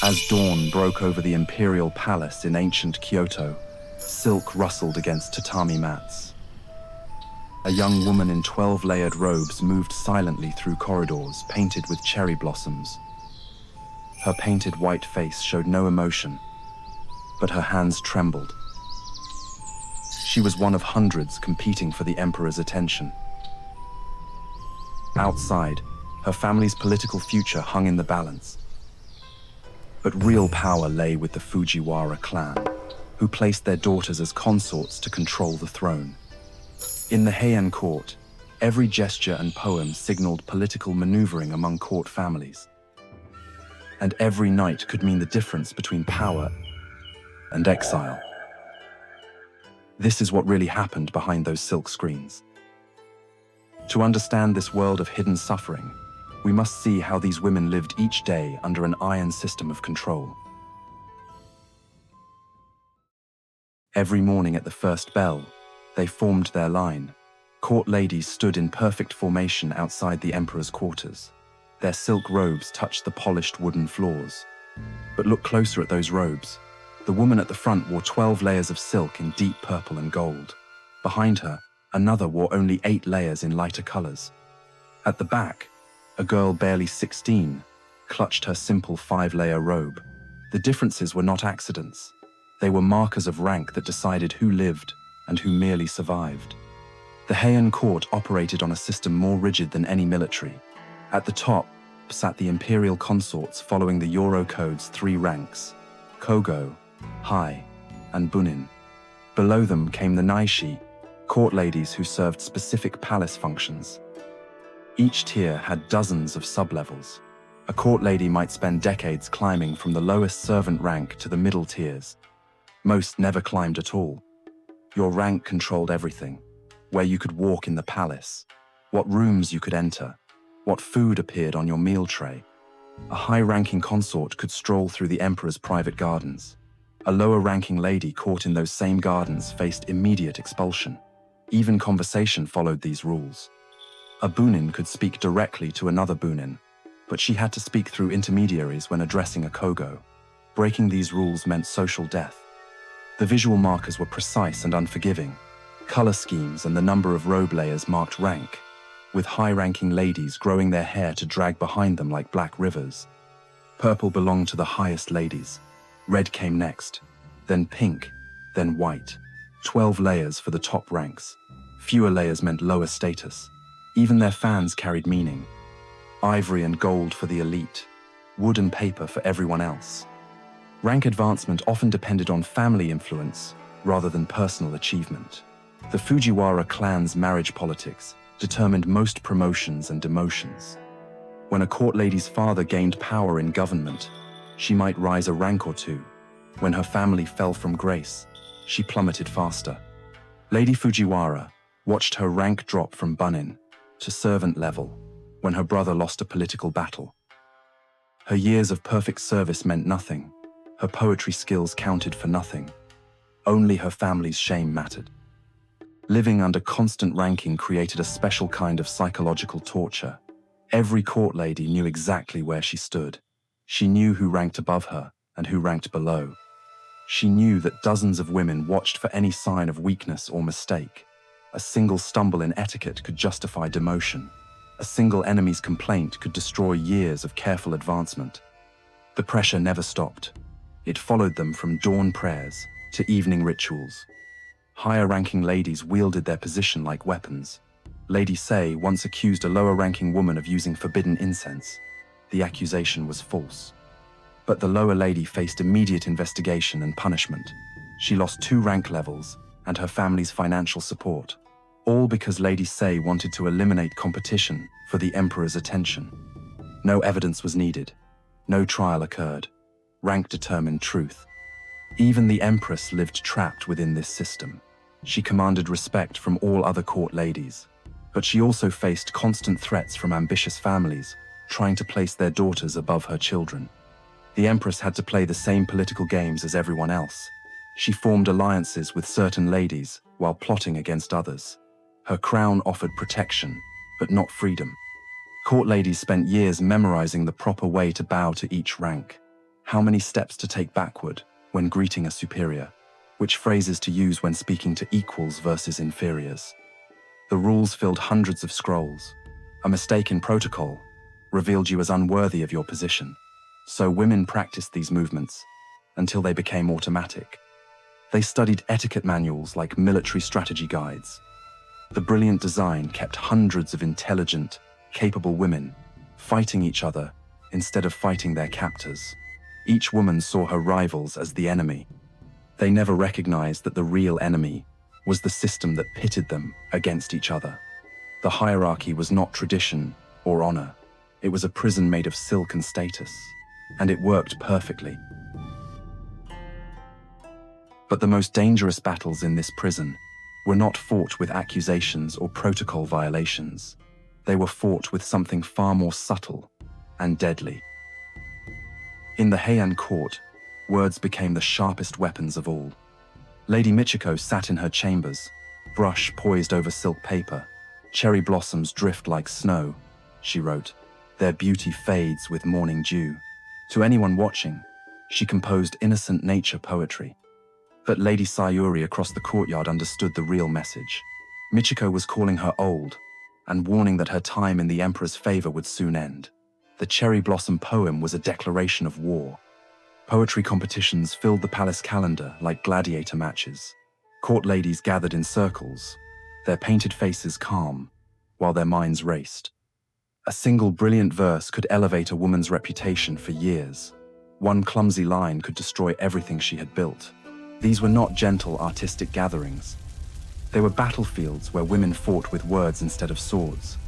As dawn broke over the Imperial Palace in ancient Kyoto, silk rustled against tatami mats. A young woman in 12-layered robes moved silently through corridors painted with cherry blossoms. Her painted white face showed no emotion, but her hands trembled. She was one of hundreds competing for the emperor's attention. Outside, her family's political future hung in the balance. But real power lay with the Fujiwara clan, who placed their daughters as consorts to control the throne. In the Heian court, every gesture and poem signaled political maneuvering among court families. And every night could mean the difference between power and exile. This is what really happened behind those silk screens. To understand this world of hidden suffering, we must see how these women lived each day under an iron system of control. Every morning at the first bell, they formed their line. Court ladies stood in perfect formation outside the emperor's quarters. Their silk robes touched the polished wooden floors. But look closer at those robes. The woman at the front wore 12 layers of silk in deep purple and gold. Behind her, another wore only 8 layers in lighter colors. At the back, a girl barely 16 clutched her simple 5-layer robe. The differences were not accidents. They were markers of rank that decided who lived and who merely survived. The Heian court operated on a system more rigid than any military. At the top sat the imperial consorts following the Euro Code's 3 ranks: Kogo, Hai, and Bunin. Below them came the Naishi, court ladies who served specific palace functions. Each tier had dozens of sub-levels. A court lady might spend decades climbing from the lowest servant rank to the middle tiers. Most never climbed at all. Your rank controlled everything: where you could walk in the palace, what rooms you could enter, what food appeared on your meal tray. A high-ranking consort could stroll through the emperor's private gardens. A lower-ranking lady caught in those same gardens faced immediate expulsion. Even conversation followed these rules. A Bunin could speak directly to another Bunin, but she had to speak through intermediaries when addressing a Kogo. Breaking these rules meant social death. The visual markers were precise and unforgiving. Color schemes and the number of robe layers marked rank, with high-ranking ladies growing their hair to drag behind them like black rivers. Purple belonged to the highest ladies. Red came next, then pink, then white. 12 layers for the top ranks. Fewer layers meant lower status. Even their fans carried meaning. Ivory and gold for the elite, wood and paper for everyone else. Rank advancement often depended on family influence rather than personal achievement. The Fujiwara clan's marriage politics determined most promotions and demotions. When a court lady's father gained power in government, she might rise a rank or two. When her family fell from grace, she plummeted faster. Lady Fujiwara watched her rank drop from Bunin to servant level when her brother lost a political battle. Her years of perfect service meant nothing. Her poetry skills counted for nothing. Only her family's shame mattered. Living under constant ranking created a special kind of psychological torture. Every court lady knew exactly where she stood. She knew who ranked above her and who ranked below. She knew that dozens of women watched for any sign of weakness or mistake. A single stumble in etiquette could justify demotion. A single enemy's complaint could destroy years of careful advancement. The pressure never stopped. It followed them from dawn prayers to evening rituals. Higher-ranking ladies wielded their position like weapons. Lady Sei once accused a lower-ranking woman of using forbidden incense. The accusation was false. But the lower lady faced immediate investigation and punishment. She lost 2 rank levels and her family's financial support, all because Lady Sei wanted to eliminate competition for the emperor's attention. No evidence was needed. No trial occurred. Rank determined truth. Even the empress lived trapped within this system. She commanded respect from all other court ladies, but she also faced constant threats from ambitious families, trying to place their daughters above her children. The empress had to play the same political games as everyone else. She formed alliances with certain ladies while plotting against others. Her crown offered protection, but not freedom. Court ladies spent years memorizing the proper way to bow to each rank. how many steps to take backward when greeting a superior, which phrases to use when speaking to equals versus inferiors. The rules filled hundreds of scrolls. A mistake in protocol revealed you as unworthy of your position. So women practiced these movements until they became automatic. They studied etiquette manuals like military strategy guides. The brilliant design kept hundreds of intelligent, capable women fighting each other instead of fighting their captors. Each woman saw her rivals as the enemy. They never recognized that the real enemy was the system that pitted them against each other. The hierarchy was not tradition or honor. It was a prison made of silk and status, and it worked perfectly. But the most dangerous battles in this prison were not fought with accusations or protocol violations. They were fought with something far more subtle and deadly. In the Heian court, words became the sharpest weapons of all. Lady Michiko sat in her chambers, brush poised over silk paper. "Cherry blossoms drift like snow," she wrote. "Their beauty fades with morning dew." To anyone watching, she composed innocent nature poetry. But Lady Sayuri across the courtyard understood the real message. Michiko was calling her old and warning that her time in the Emperor's favor would soon end. The cherry blossom poem was a declaration of war. Poetry competitions filled the palace calendar like gladiator matches. Court ladies gathered in circles, their painted faces calm, while their minds raced. A single brilliant verse could elevate a woman's reputation for years. One clumsy line could destroy everything she had built. These were not gentle artistic gatherings. They were battlefields where women fought with words instead of swords.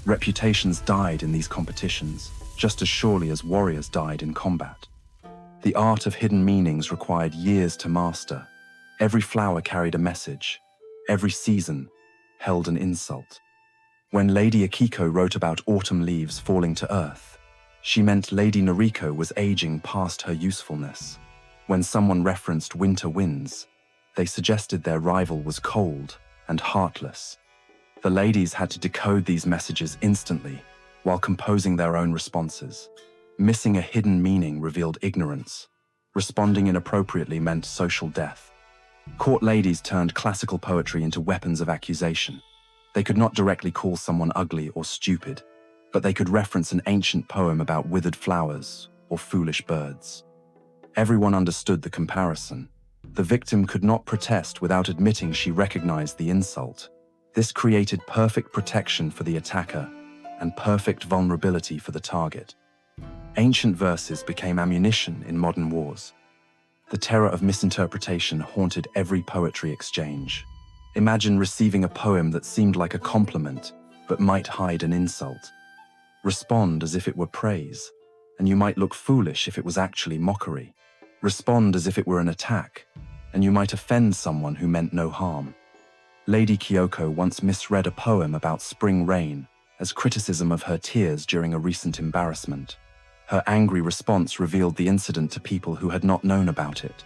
Reputations died in these competitions, just as surely as warriors died in combat. The art of hidden meanings required years to master. Every flower carried a message. Every season held an insult. When Lady Akiko wrote about autumn leaves falling to earth, she meant Lady Noriko was aging past her usefulness. When someone referenced winter winds, they suggested their rival was cold and heartless. The ladies had to decode these messages instantly while composing their own responses. Missing a hidden meaning revealed ignorance. Responding inappropriately meant social death. Court ladies turned classical poetry into weapons of accusation. They could not directly call someone ugly or stupid, but they could reference an ancient poem about withered flowers or foolish birds. Everyone understood the comparison. The victim could not protest without admitting she recognized the insult. This created perfect protection for the attacker and perfect vulnerability for the target. Ancient verses became ammunition in modern wars. The terror of misinterpretation haunted every poetry exchange. Imagine receiving a poem that seemed like a compliment, but might hide an insult. Respond as if it were praise, and you might look foolish if it was actually mockery. Respond as if it were an attack, and you might offend someone who meant no harm. Lady Kyoko once misread a poem about spring rain as criticism of her tears during a recent embarrassment. Her angry response revealed the incident to people who had not known about it.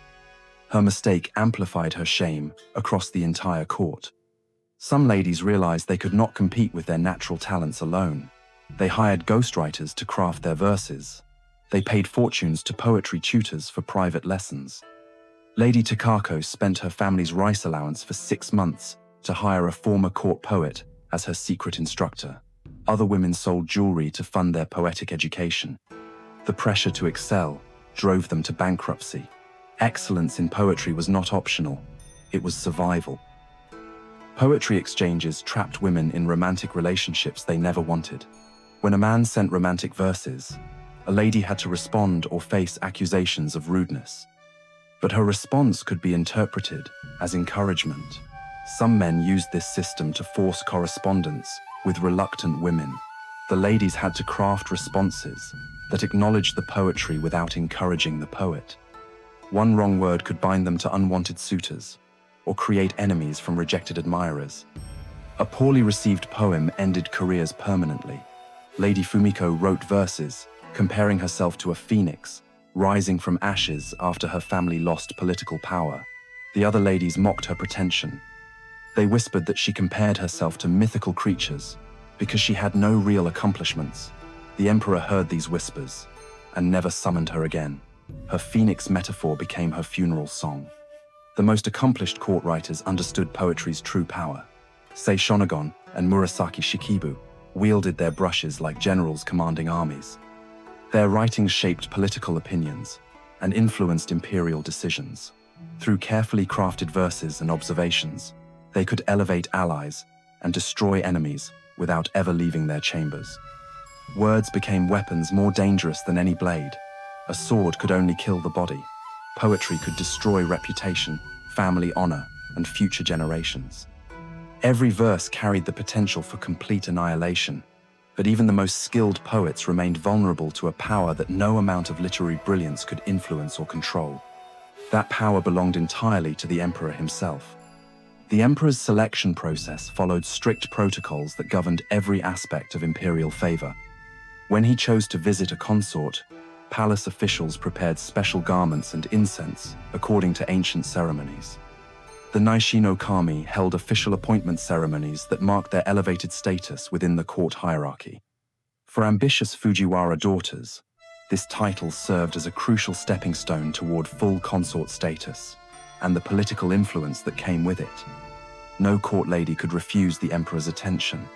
Her mistake amplified her shame across the entire court. Some ladies realized they could not compete with their natural talents alone. They hired ghostwriters to craft their verses. They paid fortunes to poetry tutors for private lessons. Lady Takako spent her family's rice allowance for 6 months to hire a former court poet as her secret instructor. Other women sold jewelry to fund their poetic education. The pressure to excel drove them to bankruptcy. Excellence in poetry was not optional, it was survival. Poetry exchanges trapped women in romantic relationships they never wanted. When a man sent romantic verses, a lady had to respond or face accusations of rudeness. But her response could be interpreted as encouragement. Some men used this system to force correspondence with reluctant women. The ladies had to craft responses that acknowledged the poetry without encouraging the poet. One wrong word could bind them to unwanted suitors or create enemies from rejected admirers. A poorly received poem ended careers permanently. Lady Fumiko wrote verses comparing herself to a phoenix, rising from ashes after her family lost political power. The other ladies mocked her pretension. They whispered that she compared herself to mythical creatures because she had no real accomplishments. The emperor heard these whispers and never summoned her again. Her phoenix metaphor became her funeral song. The most accomplished court writers understood poetry's true power. Sei Shonagon and Murasaki Shikibu wielded their brushes like generals commanding armies. Their writings shaped political opinions and influenced imperial decisions. Through carefully crafted verses and observations, they could elevate allies and destroy enemies without ever leaving their chambers. Words became weapons more dangerous than any blade. A sword could only kill the body. Poetry could destroy reputation, family honor, and future generations. Every verse carried the potential for complete annihilation, but even the most skilled poets remained vulnerable to a power that no amount of literary brilliance could influence or control. That power belonged entirely to the emperor himself. The emperor's selection process followed strict protocols that governed every aspect of imperial favor. When he chose to visit a consort, palace officials prepared special garments and incense according to ancient ceremonies. The Naishi no Kami held official appointment ceremonies that marked their elevated status within the court hierarchy. For ambitious Fujiwara daughters, this title served as a crucial stepping stone toward full consort status and the political influence that came with it. No court lady could refuse the emperor's attention.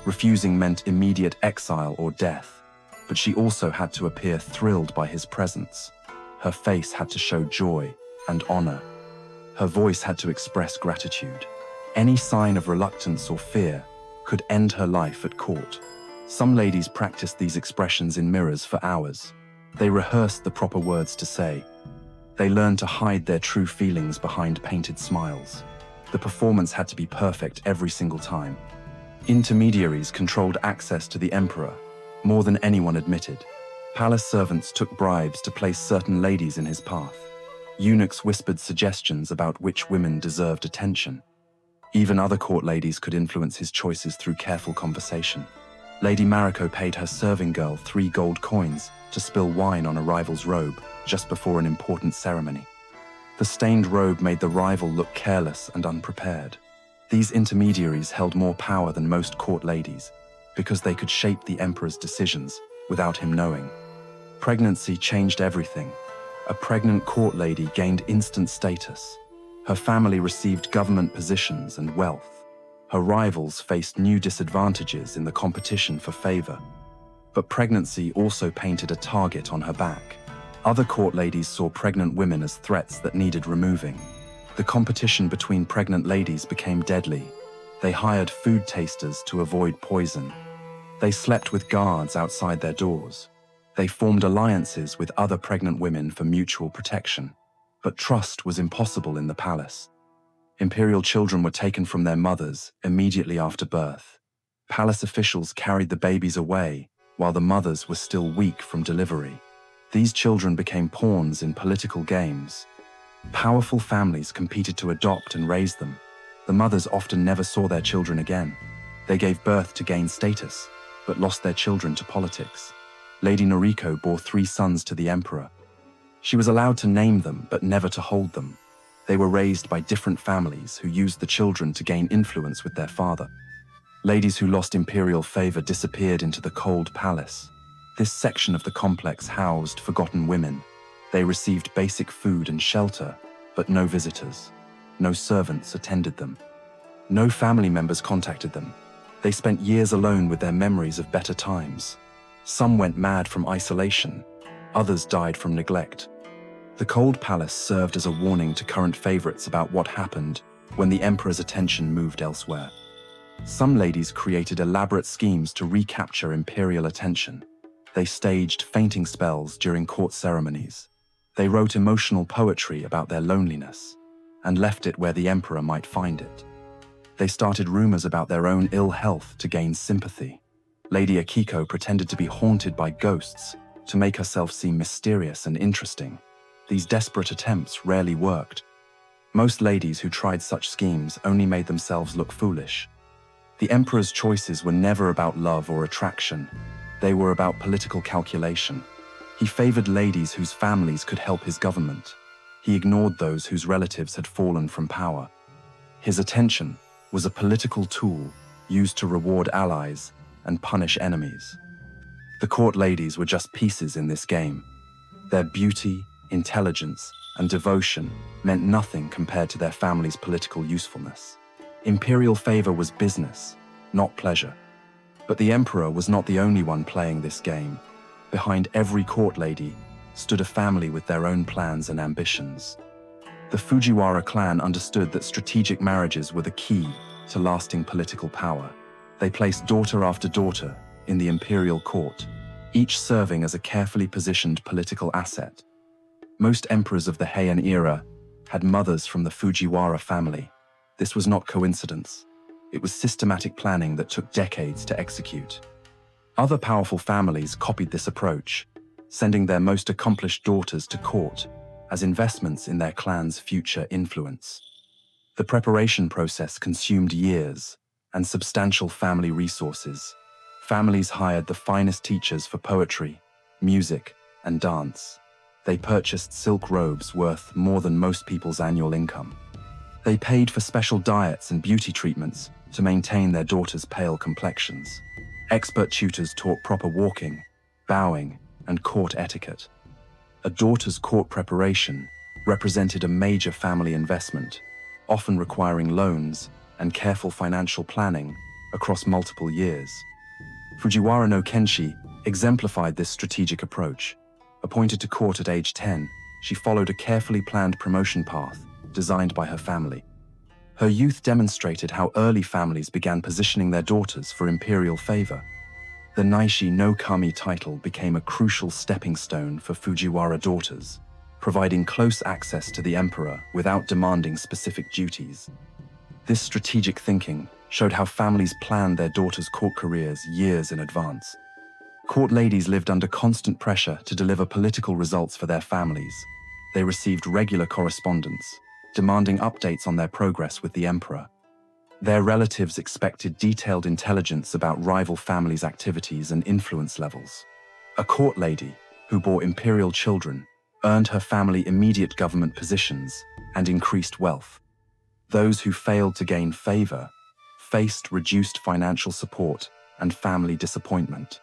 Refusing meant immediate exile or death, but she also had to appear thrilled by his presence. Her face had to show joy and honor. Her voice had to express gratitude. Any sign of reluctance or fear could end her life at court. Some ladies practiced these expressions in mirrors for hours. They rehearsed the proper words to say. They learned to hide their true feelings behind painted smiles. The performance had to be perfect every single time. Intermediaries controlled access to the emperor more than anyone admitted. Palace servants took bribes to place certain ladies in his path. Eunuchs whispered suggestions about which women deserved attention. Even other court ladies could influence his choices through careful conversation. Lady Mariko paid her serving girl 3 gold coins to spill wine on a rival's robe just before an important ceremony. The stained robe made the rival look careless and unprepared. These intermediaries held more power than most court ladies because they could shape the emperor's decisions without him knowing. Pregnancy changed everything. A pregnant court lady gained instant status. Her family received government positions and wealth. Her rivals faced new disadvantages in the competition for favor. But pregnancy also painted a target on her back. Other court ladies saw pregnant women as threats that needed removing. The competition between pregnant ladies became deadly. They hired food tasters to avoid poison. They slept with guards outside their doors. They formed alliances with other pregnant women for mutual protection. But trust was impossible in the palace. Imperial children were taken from their mothers immediately after birth. Palace officials carried the babies away while the mothers were still weak from delivery. These children became pawns in political games. Powerful families competed to adopt and raise them. The mothers often never saw their children again. They gave birth to gain status, but lost their children to politics. Lady Noriko bore 3 sons to the emperor. She was allowed to name them, but never to hold them. They were raised by different families who used the children to gain influence with their father. Ladies who lost imperial favor disappeared into the cold palace. This section of the complex housed forgotten women. They received basic food and shelter, but no visitors. No servants attended them. No family members contacted them. They spent years alone with their memories of better times. Some went mad from isolation. Others died from neglect. The cold palace served as a warning to current favorites about what happened when the emperor's attention moved elsewhere. Some ladies created elaborate schemes to recapture imperial attention. They staged fainting spells during court ceremonies. They wrote emotional poetry about their loneliness and left it where the emperor might find it. They started rumors about their own ill health to gain sympathy. Lady Akiko pretended to be haunted by ghosts to make herself seem mysterious and interesting. These desperate attempts rarely worked. Most ladies who tried such schemes only made themselves look foolish. The emperor's choices were never about love or attraction. They were about political calculation. He favored ladies whose families could help his government. He ignored those whose relatives had fallen from power. His attention was a political tool used to reward allies and punish enemies. The court ladies were just pieces in this game. Their beauty, intelligence, and devotion meant nothing compared to their family's political usefulness. Imperial favor was business, not pleasure. But the emperor was not the only one playing this game. Behind every court lady stood a family with their own plans and ambitions. The Fujiwara clan understood that strategic marriages were the key to lasting political power. They placed daughter after daughter in the imperial court, each serving as a carefully positioned political asset. Most emperors of the Heian era had mothers from the Fujiwara family. This was not coincidence. It was systematic planning that took decades to execute. Other powerful families copied this approach, sending their most accomplished daughters to court as investments in their clan's future influence. The preparation process consumed years and substantial family resources. Families hired the finest teachers for poetry, music, and dance. They purchased silk robes worth more than most people's annual income. They paid for special diets and beauty treatments to maintain their daughters' pale complexions. Expert tutors taught proper walking, bowing, and court etiquette. A daughter's court preparation represented a major family investment, often requiring loans and careful financial planning across multiple years. Fujiwara no Kenshi exemplified this strategic approach. Appointed to court at age 10, she followed a carefully planned promotion path designed by her family. Her youth demonstrated how early families began positioning their daughters for imperial favor. The Naishi no Kami title became a crucial stepping stone for Fujiwara daughters, providing close access to the emperor without demanding specific duties. This strategic thinking showed how families planned their daughters' court careers years in advance. Court ladies lived under constant pressure to deliver political results for their families. They received regular correspondence, demanding updates on their progress with the emperor. Their relatives expected detailed intelligence about rival families' activities and influence levels. A court lady, who bore imperial children, earned her family immediate government positions and increased wealth. Those who failed to gain favor faced reduced financial support and family disappointment.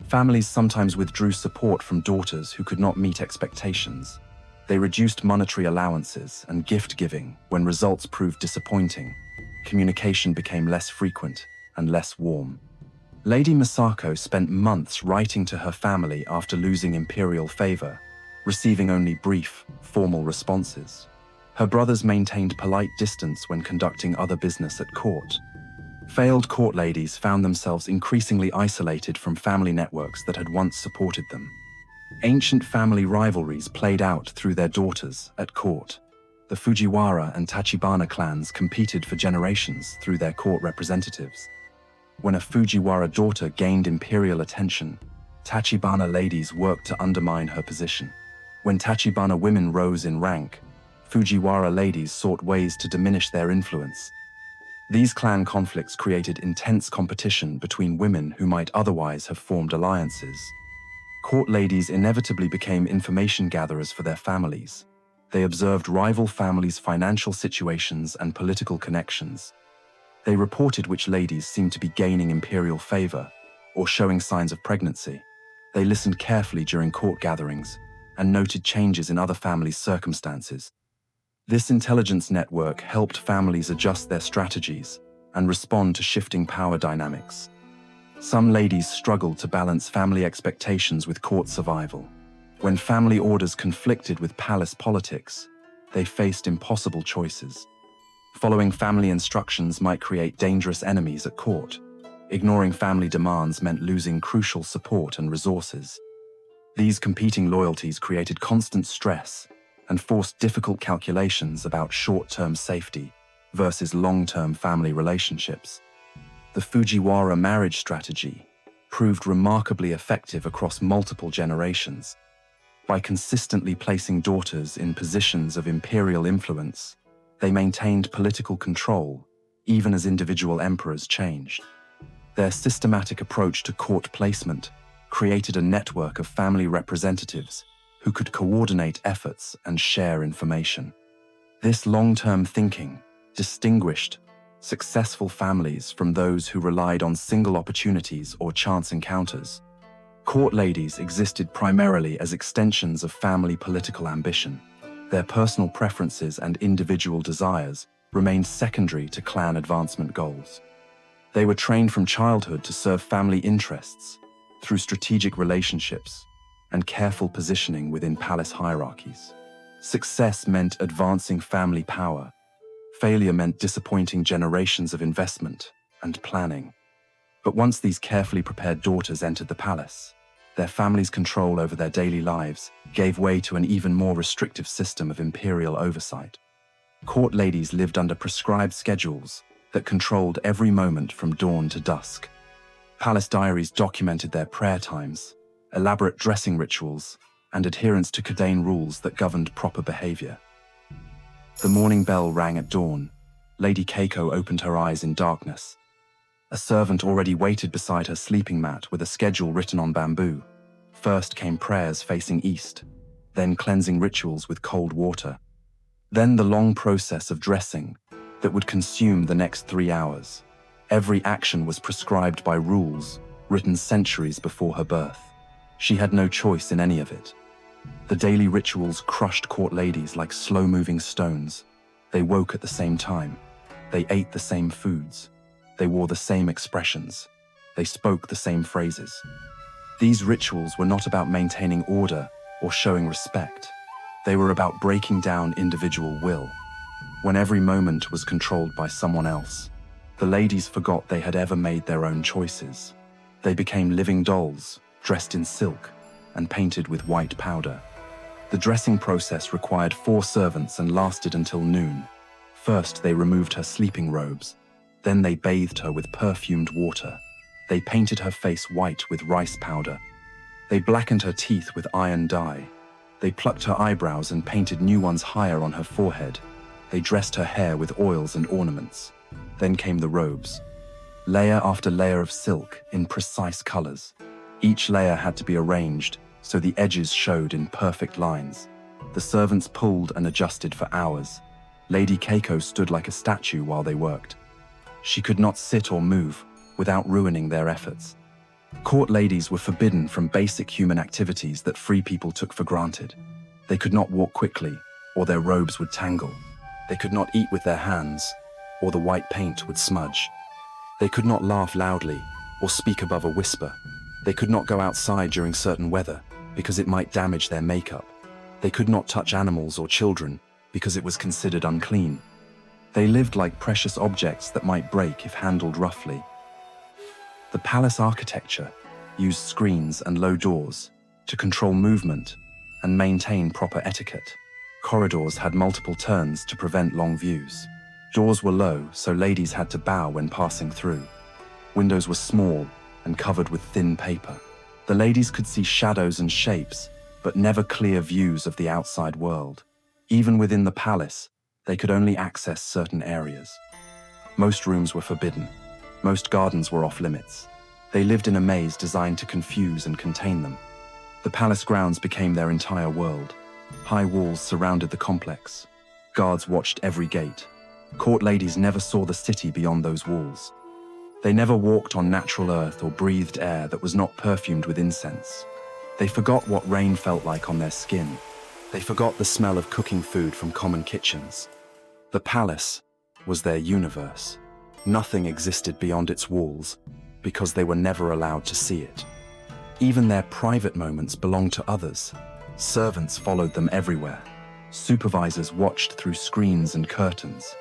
Families sometimes withdrew support from daughters who could not meet expectations. They reduced monetary allowances and gift-giving when results proved disappointing. Communication became less frequent and less warm. Lady Misako spent months writing to her family after losing imperial favor, receiving only brief, formal responses. Her brothers maintained polite distance when conducting other business at court. Failed court ladies found themselves increasingly isolated from family networks that had once supported them. Ancient family rivalries played out through their daughters at court. The Fujiwara and Tachibana clans competed for generations through their court representatives. When a Fujiwara daughter gained imperial attention, Tachibana ladies worked to undermine her position. When Tachibana women rose in rank, Fujiwara ladies sought ways to diminish their influence. These clan conflicts created intense competition between women who might otherwise have formed alliances. Court ladies inevitably became information gatherers for their families. They observed rival families' financial situations and political connections. They reported which ladies seemed to be gaining imperial favor or showing signs of pregnancy. They listened carefully during court gatherings and noted changes in other families' circumstances. This intelligence network helped families adjust their strategies and respond to shifting power dynamics. Some ladies struggled to balance family expectations with court survival. When family orders conflicted with palace politics, they faced impossible choices. Following family instructions might create dangerous enemies at court. Ignoring family demands meant losing crucial support and resources. These competing loyalties created constant stress and forced difficult calculations about short-term safety versus long-term family relationships. The Fujiwara marriage strategy proved remarkably effective across multiple generations. By consistently placing daughters in positions of imperial influence, they maintained political control, even as individual emperors changed. Their systematic approach to court placement created a network of family representatives who could coordinate efforts and share information. This long-term thinking distinguished successful families from those who relied on single opportunities or chance encounters. Court ladies existed primarily as extensions of family political ambition. Their personal preferences and individual desires remained secondary to clan advancement goals. They were trained from childhood to serve family interests through strategic relationships and careful positioning within palace hierarchies. Success meant advancing family power. Failure meant disappointing generations of investment and planning. But once these carefully prepared daughters entered the palace, their family's control over their daily lives gave way to an even more restrictive system of imperial oversight. Court ladies lived under prescribed schedules that controlled every moment from dawn to dusk. Palace diaries documented their prayer times, elaborate dressing rituals, and adherence to Kadain rules that governed proper behavior. The morning bell rang at dawn. Lady Keiko opened her eyes in darkness. A servant already waited beside her sleeping mat with a schedule written on bamboo. First came prayers facing east, then cleansing rituals with cold water. Then the long process of dressing that would consume the next 3 hours. Every action was prescribed by rules written centuries before her birth. She had no choice in any of it. The daily rituals crushed court ladies like slow-moving stones. They woke at the same time. They ate the same foods. They wore the same expressions. They spoke the same phrases. These rituals were not about maintaining order or showing respect. They were about breaking down individual will. When every moment was controlled by someone else, the ladies forgot they had ever made their own choices. They became living dolls, dressed in silk and painted with white powder. The dressing process required 4 servants and lasted until noon. First, they removed her sleeping robes. Then they bathed her with perfumed water. They painted her face white with rice powder. They blackened her teeth with iron dye. They plucked her eyebrows and painted new ones higher on her forehead. They dressed her hair with oils and ornaments. Then came the robes. Layer after layer of silk in precise colors. Each layer had to be arranged so the edges showed in perfect lines. The servants pulled and adjusted for hours. Lady Keiko stood like a statue while they worked. She could not sit or move without ruining their efforts. Court ladies were forbidden from basic human activities that free people took for granted. They could not walk quickly, or their robes would tangle. They could not eat with their hands, or the white paint would smudge. They could not laugh loudly, or speak above a whisper. They could not go outside during certain weather, because it might damage their makeup. They could not touch animals or children, because it was considered unclean. They lived like precious objects that might break if handled roughly. The palace architecture used screens and low doors to control movement and maintain proper etiquette. Corridors had multiple turns to prevent long views. Doors were low, so ladies had to bow when passing through. Windows were small and covered with thin paper. The ladies could see shadows and shapes, but never clear views of the outside world. Even within the palace, they could only access certain areas. Most rooms were forbidden. Most gardens were off limits. They lived in a maze designed to confuse and contain them. The palace grounds became their entire world. High walls surrounded the complex. Guards watched every gate. Court ladies never saw the city beyond those walls. They never walked on natural earth or breathed air that was not perfumed with incense. They forgot what rain felt like on their skin. They forgot the smell of cooking food from common kitchens. The palace was their universe. Nothing existed beyond its walls because they were never allowed to see it. Even their private moments belonged to others. Servants followed them everywhere. Supervisors watched through screens and curtains.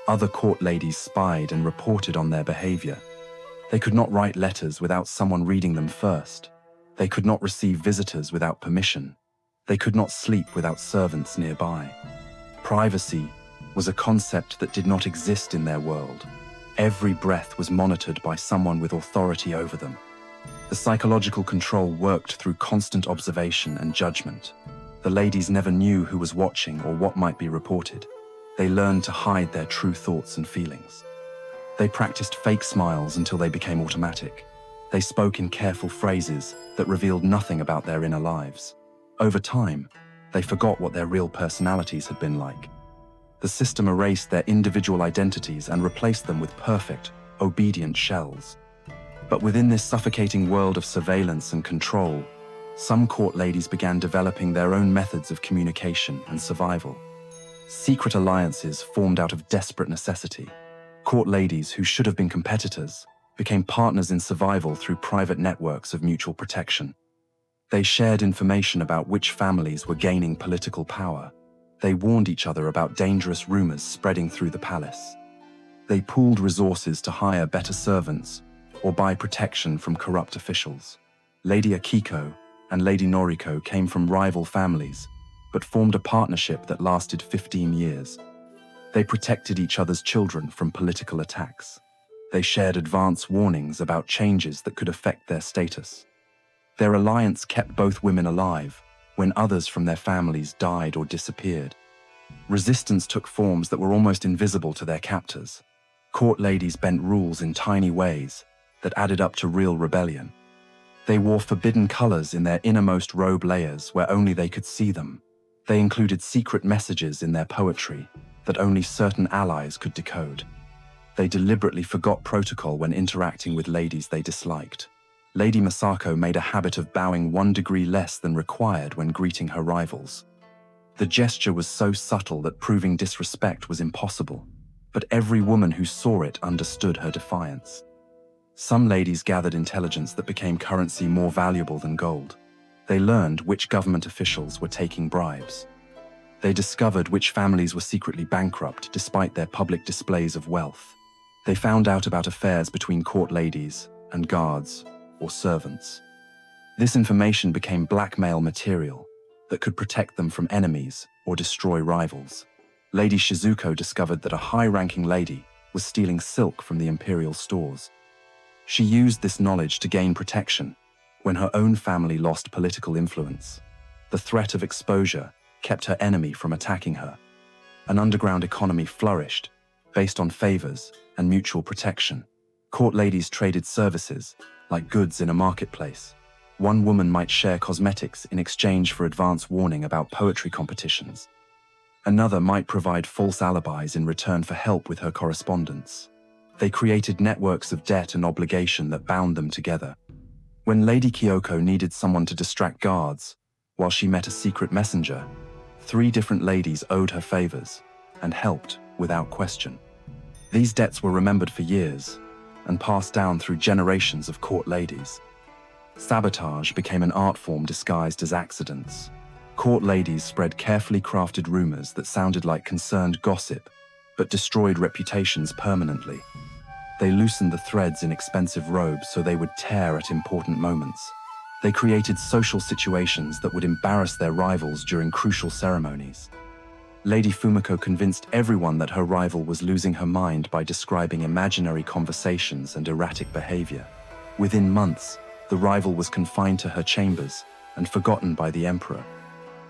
Other court ladies spied and reported on their behavior. They could not write letters without someone reading them first. They could not receive visitors without permission. They could not sleep without servants nearby. Privacy was a concept that did not exist in their world. Every breath was monitored by someone with authority over them. The psychological control worked through constant observation and judgment. The ladies never knew who was watching or what might be reported. They learned to hide their true thoughts and feelings. They practiced fake smiles until they became automatic. They spoke in careful phrases that revealed nothing about their inner lives. Over time, they forgot what their real personalities had been like. The system erased their individual identities and replaced them with perfect, obedient shells. But within this suffocating world of surveillance and control, some court ladies began developing their own methods of communication and survival. Secret alliances formed out of desperate necessity. Court ladies who should have been competitors became partners in survival through private networks of mutual protection. They shared information about which families were gaining political power. They warned each other about dangerous rumors spreading through the palace. They pooled resources to hire better servants or buy protection from corrupt officials. Lady Akiko and Lady Noriko came from rival families, but formed a partnership that lasted 15 years. They protected each other's children from political attacks. They shared advance warnings about changes that could affect their status. Their alliance kept both women alive when others from their families died or disappeared. Resistance took forms that were almost invisible to their captors. Court ladies bent rules in tiny ways that added up to real rebellion. They wore forbidden colors in their innermost robe layers where only they could see them. They included secret messages in their poetry that only certain allies could decode. They deliberately forgot protocol when interacting with ladies they disliked. Lady Masako made a habit of bowing 1 degree less than required when greeting her rivals. The gesture was so subtle that proving disrespect was impossible, but every woman who saw it understood her defiance. Some ladies gathered intelligence that became currency more valuable than gold. They learned which government officials were taking bribes. They discovered which families were secretly bankrupt despite their public displays of wealth. They found out about affairs between court ladies and guards or servants. This information became blackmail material that could protect them from enemies or destroy rivals. Lady Shizuko discovered that a high-ranking lady was stealing silk from the Imperial stores. She used this knowledge to gain protection when her own family lost political influence. The threat of exposure kept her enemy from attacking her. An underground economy flourished based on favors and mutual protection. Court ladies traded services like goods in a marketplace. One woman might share cosmetics in exchange for advance warning about poetry competitions. Another might provide false alibis in return for help with her correspondence. They created networks of debt and obligation that bound them together. When Lady Kyoko needed someone to distract guards while she met a secret messenger, 3 different ladies owed her favors and helped without question. These debts were remembered for years and passed down through generations of court ladies. Sabotage became an art form disguised as accidents. Court ladies spread carefully crafted rumors that sounded like concerned gossip, but destroyed reputations permanently. They loosened the threads in expensive robes so they would tear at important moments. They created social situations that would embarrass their rivals during crucial ceremonies. Lady Fumiko convinced everyone that her rival was losing her mind by describing imaginary conversations and erratic behavior. Within months, the rival was confined to her chambers and forgotten by the emperor.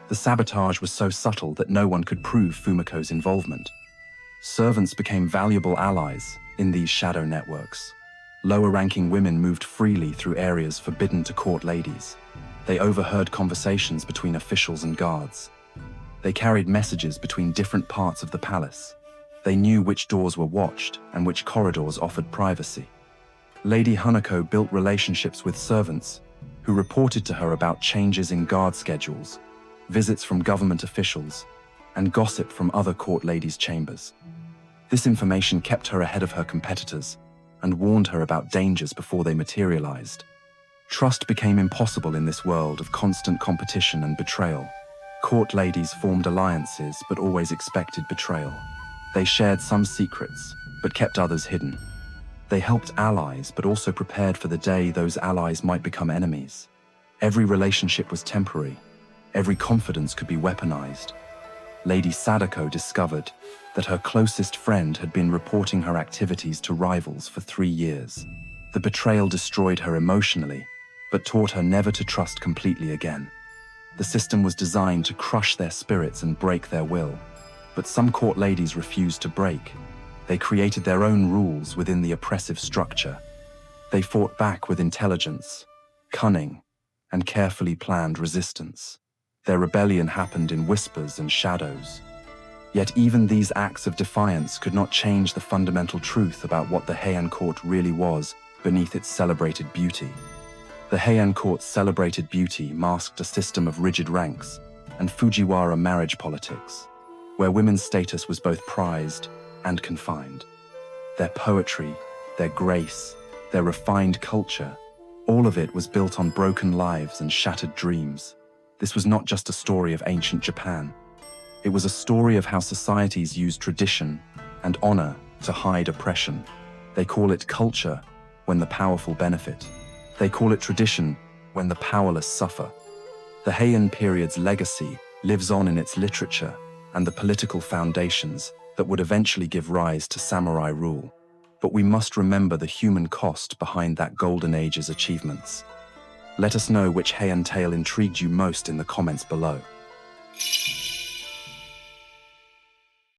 The sabotage was so subtle that no one could prove Fumiko's involvement. Servants became valuable allies in these shadow networks. Lower-ranking women moved freely through areas forbidden to court ladies. They overheard conversations between officials and guards. They carried messages between different parts of the palace. They knew which doors were watched and which corridors offered privacy. Lady Hanako built relationships with servants who reported to her about changes in guard schedules, visits from government officials, and gossip from other court ladies' chambers. This information kept her ahead of her competitors and warned her about dangers before they materialized. Trust became impossible in this world of constant competition and betrayal. Court ladies formed alliances but always expected betrayal. They shared some secrets but kept others hidden. They helped allies but also prepared for the day those allies might become enemies. Every relationship was temporary. Every confidence could be weaponized. Lady Sadako discovered that her closest friend had been reporting her activities to rivals for 3 years. The betrayal destroyed her emotionally, but taught her never to trust completely again. The system was designed to crush their spirits and break their will, but some court ladies refused to break. They created their own rules within the oppressive structure. They fought back with intelligence, cunning, and carefully planned resistance. Their rebellion happened in whispers and shadows. Yet even these acts of defiance could not change the fundamental truth about what the Heian court really was beneath its celebrated beauty. The Heian court's celebrated beauty masked a system of rigid ranks and Fujiwara marriage politics, where women's status was both prized and confined. Their poetry, their grace, their refined culture, all of it was built on broken lives and shattered dreams. This was not just a story of ancient Japan. It was a story of how societies used tradition and honor to hide oppression. They call it culture when the powerful benefit. They call it tradition when the powerless suffer. The Heian period's legacy lives on in its literature and the political foundations that would eventually give rise to samurai rule. But we must remember the human cost behind that golden age's achievements. Let us know which Heian tale intrigued you most in the comments below.